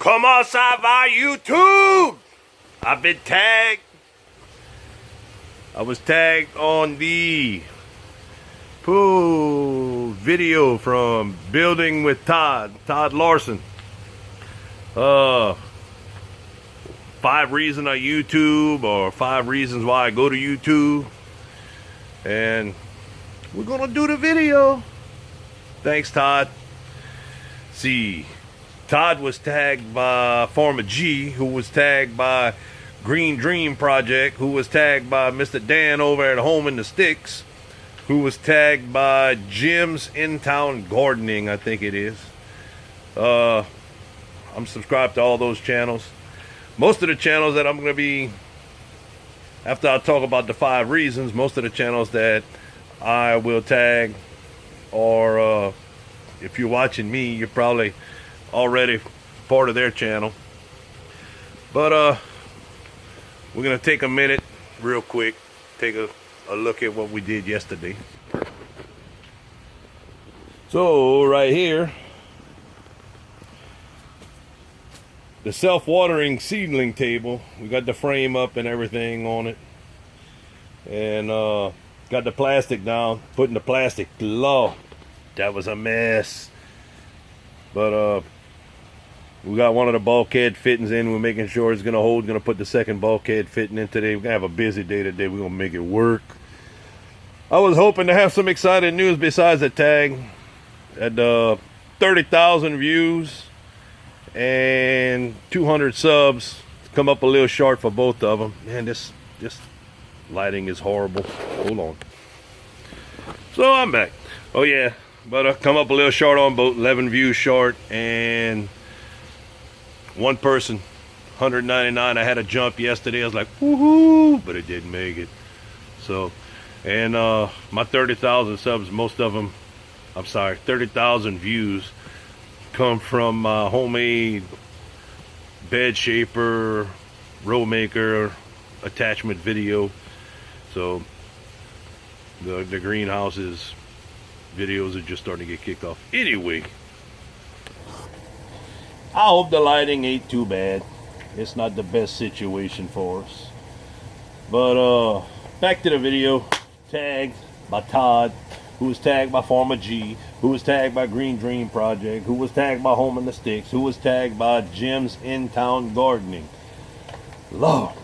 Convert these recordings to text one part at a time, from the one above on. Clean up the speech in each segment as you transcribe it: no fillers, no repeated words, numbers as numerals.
Comment ça va, YouTube? I've been tagged. I was tagged on the video from Building with Todd Larson. 5 reasons on YouTube, or 5 reasons why I go to YouTube. And we're gonna do the video. Thanks, Todd. See, Todd was tagged by Pharma G, who was tagged by Green Dream Project, who was tagged by Mr. Dan over at Home in the Sticks, who was tagged by Jim's In Town Gardening, I think it is. I'm subscribed to all those channels. Most of the channels that I'm going to be, after I talk about the 5 reasons, most of the channels that I will tag, or if you're watching me, you're probably already part of their channel. But we're gonna take a minute real quick, take a look at what we did yesterday. So right here, the self-watering seedling table, we got the frame up and everything on it, and got the plastic down, putting the plastic low. That was a mess. But we got one of the bulkhead fittings in. We're making sure it's gonna hold. Gonna put the second bulkhead fitting in today. We're gonna have a busy day today. We're gonna make it work. I was hoping to have some exciting news besides the tag. At 30,000 views and 200 subs. Come up a little short for both of them. Man, this lighting is horrible. Hold on. So I'm back. Oh yeah, but come up a little short on both. 11 views short, and one person, 199. I had a jump yesterday. I was like, woohoo, but it didn't make it. So, and my 30,000 subs, most of them, 30,000 views come from my homemade bed shaper, row maker, attachment video. So the greenhouses videos are just starting to get kicked off. Anyway, I hope the lighting ain't too bad. It's not the best situation for us. But back to the video. Tagged by Todd, who was tagged by Pharma G, who was tagged by Green Dream Project, who was tagged by Home in the Sticks, who was tagged by Jim's In Town Gardening. Lord,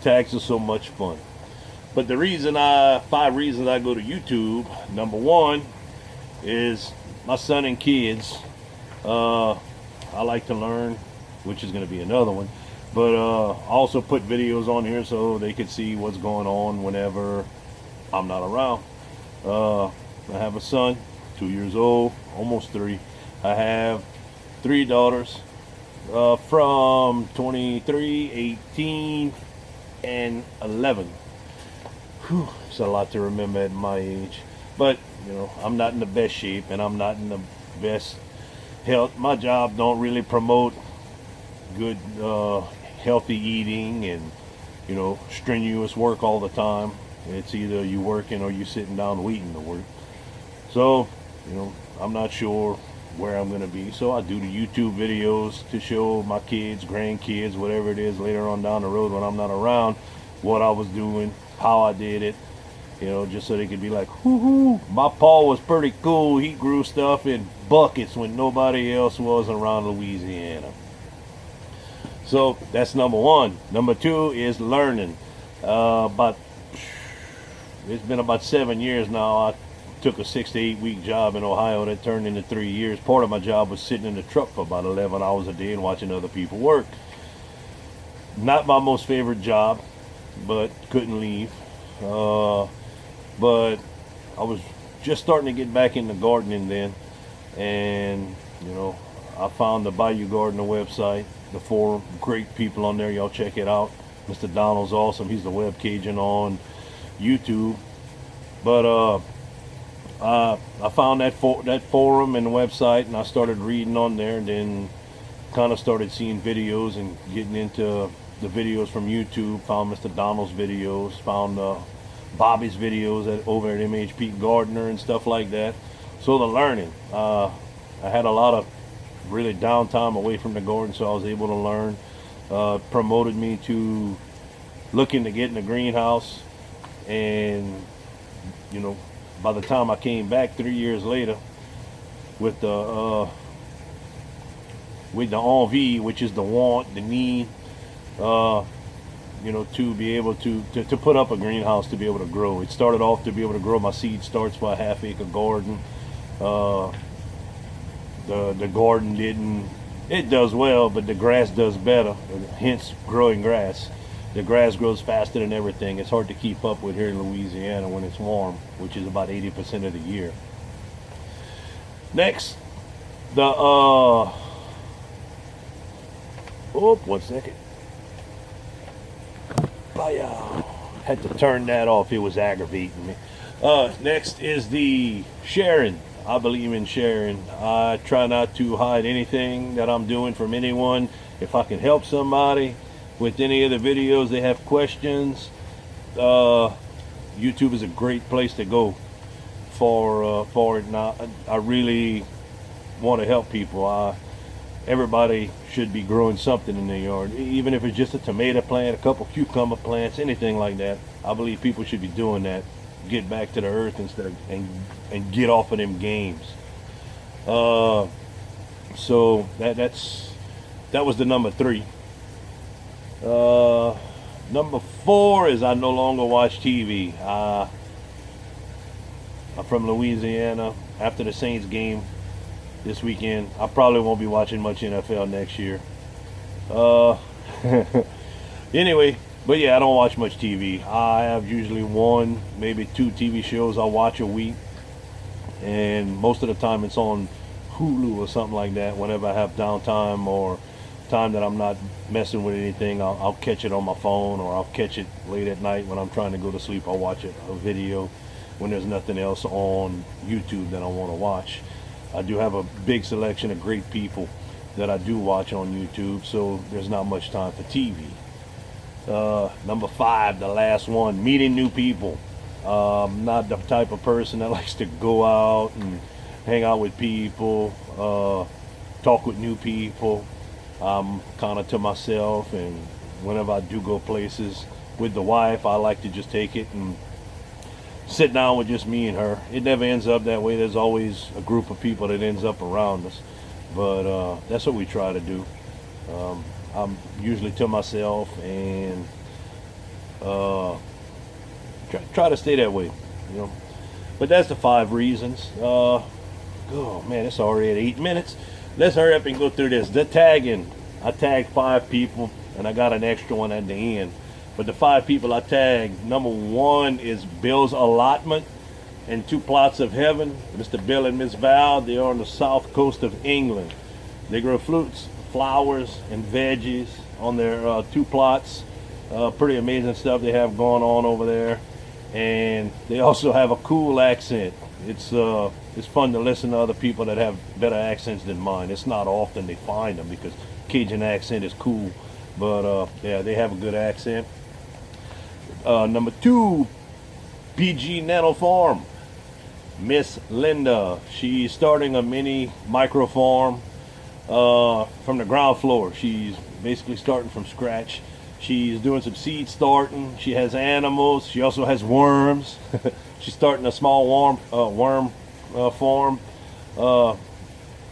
tags are so much fun. But the reason 5 reasons I go to YouTube, number 1 is my son and kids. I like to learn, which is going to be another one. But also put videos on here so they can see what's going on whenever I'm not around. I have a son, 2 years old, almost 3. I have 3 daughters from 23, 18, and 11. Whew, it's a lot to remember at my age. But, you know, I'm not in the best shape, and I'm not in the best health. My job don't really promote good healthy eating and, you know, strenuous work all the time. It's either you working or you sitting down waiting to work. So, you know, I'm not sure where I'm going to be. So I do the YouTube videos to show my kids, grandkids, whatever it is later on down the road when I'm not around, what I was doing, how I did it, you know, just so they could be like, whoo-hoo, my pa was pretty cool. He grew stuff in buckets when nobody else was around Louisiana. So that's number 1. Number 2 is learning. It's been about 7 years now. I took a 6 to 8 week job in Ohio that turned into 3 years. Part of my job was sitting in the truck for about 11 hours a day and watching other people work. Not my most favorite job, but couldn't leave. But I was just starting to get back into gardening then, and you know, I found the Bayou Gardener website, the forum, great people on there. Y'all check it out. Mr. Donald's awesome. He's the web Cajun on YouTube. But I found that forum and the website, and I started reading on there, and then kind of started seeing videos and getting into the videos from YouTube. Found Mr. Donald's videos, found Bobby's videos over at MHP Gardener and stuff like that. So the learning, I had a lot of really downtime away from the garden, so I was able to learn. Promoted me to looking to get in a greenhouse, and you know, by the time I came back 3 years later with the envie, which is the want, the need, you know, to be able to put up a greenhouse to be able to grow. It started off to be able to grow my seed starts for a half-acre garden. The garden it does well, but the grass does better, hence growing grass. The grass grows faster than everything. It's hard to keep up with here in Louisiana when it's warm, which is about 80% of the year. Next, oh, 1 second. Had to turn that off. It was aggravating me. Next is the sharing. I believe in sharing. I try not to hide anything that I'm doing from anyone. If I can help somebody with any of the videos, they have questions, YouTube is a great place to go for it. Now, I really want to help people. Everybody should be growing something in their yard, even if it's just a tomato plant, a couple cucumber plants, anything like that. I believe people should be doing that. Get back to the earth instead of and get off of them games. So that was the number 3. Number 4 is I no longer watch TV. I'm from Louisiana. After the Saints game this weekend, I probably won't be watching much NFL next year. Anyway, but yeah, I don't watch much TV. I have usually 1, maybe 2 TV shows I watch a week, and most of the time it's on Hulu or something like that. Whenever I have downtime or time that I'm not messing with anything, I'll catch it on my phone, or I'll catch it late at night when I'm trying to go to sleep. I'll watch a video when there's nothing else on YouTube that I want to watch. I do have a big selection of great people that I do watch on YouTube, so there's not much time for TV. Number 5, the last one, meeting new people. I'm not the type of person that likes to go out and hang out with people, talk with new people. I'm kind of to myself, and whenever I do go places with the wife, I like to just take it and sit down with just me and her. It never ends up that way. There's always a group of people that ends up around us, but that's what we try to do. I'm usually to myself, and try to stay that way, you know. But that's the 5 reasons. Oh man, it's already at 8 minutes. Let's hurry up and go through this. The tagging. I tagged 5 people, and I got an extra one at the end. But the 5 people I tagged, number 1 is Bill's Allotment and 2 Plots of Heaven. Mr. Bill and Miss Val, they are on the south coast of England. They grow fruits, flowers, and veggies on their 2 plots. Pretty amazing stuff they have going on over there. And they also have a cool accent. It's fun to listen to other people that have better accents than mine. It's not often they find them because Cajun accent is cool, but yeah, they have a good accent. Number 2, PG Nano Farm. Miss Linda, she's starting a mini micro farm from the ground floor. She's basically starting from scratch. She's doing some seed starting. She has animals. She also has worms. She's starting a small worm farm.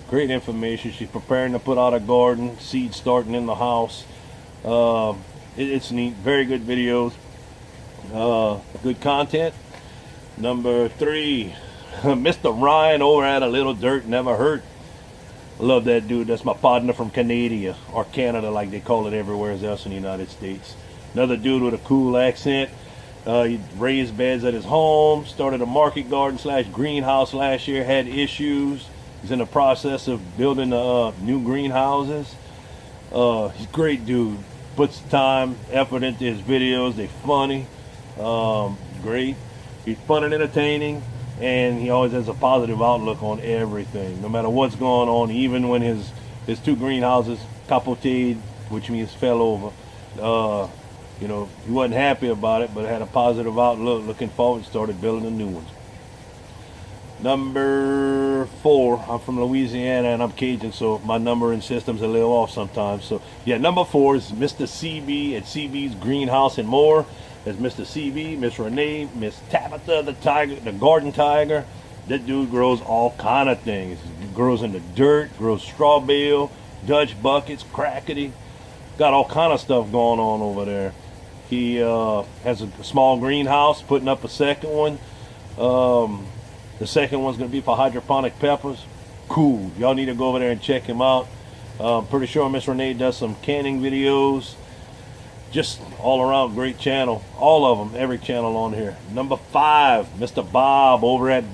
Great information. She's preparing to put out a garden. Seed starting in the house. It's neat. Very good videos. Good content. Number 3, Mr. Ryan over at A Little Dirt Never Hurt. I love that dude. That's my partner from Canada, or Canada like they call it everywhere else in the United States. Another dude with a cool accent. He raised beds at his home, started a market garden / greenhouse last year, had issues. He's in the process of building new greenhouses. He's a great dude. Puts time, effort into his videos. They're funny. Great. He's fun and entertaining. And he always has a positive outlook on everything, no matter what's going on. Even when his 2 greenhouses capoted, which means fell over, you know, he wasn't happy about it, but had a positive outlook, looking forward, started building the new ones. Number 4, I'm from Louisiana and I'm Cajun, so my numbering system's a little off sometimes. So yeah, number 4 is Mr. CB at CB's Greenhouse and More. There's Mr. CB, Miss Renee, Miss Tabitha, the tiger, the garden tiger. That dude grows all kind of things. He grows in the dirt, grows straw bale, Dutch buckets, crackety. Got all kind of stuff going on over there. He has a small greenhouse, putting up a second one. The second one's going to be for hydroponic peppers. Cool. Y'all need to go over there and check him out. Pretty sure Miss Renee does some canning videos. Just all around great channel. All of them, every channel on here. Number 5, Mr. Bob over at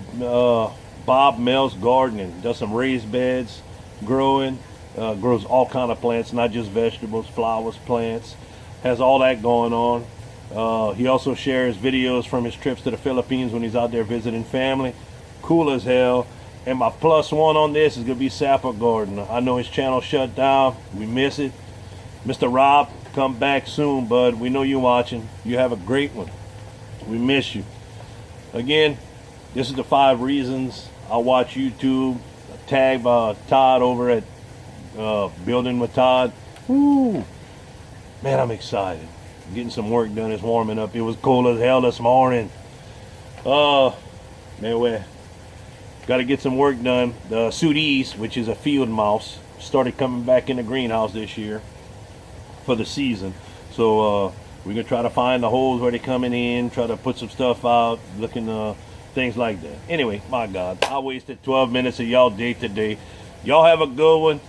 BobMels Gardening. Does some raised beds, growing. Grows all kind of plants, not just vegetables, flowers, plants. Has all that going on. He also shares videos from his trips to the Philippines when he's out there visiting family. Cool as hell. And my +1 on this is gonna be Sapper Gardener. I know his channel shut down. We miss it. Mr. Rob, come back soon, bud. We know you're watching. You have a great one. We miss you. Again, this is the 5 reasons I watch YouTube. Tag Todd over at Building with Todd. Woo! Man, I'm excited. Getting some work done. It's warming up. It was cold as hell this morning. Man, we got to get some work done. The Sudis, which is a field mouse, started coming back in the greenhouse this year for the season. So we're gonna try to find the holes where they're coming in, try to put some stuff out, looking things like that. Anyway, my God, I wasted 12 minutes of y'all day today. Y'all have a good one.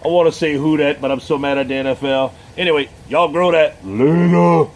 I want to say who that, but I'm so mad at the NFL. Anyway, y'all grow that later.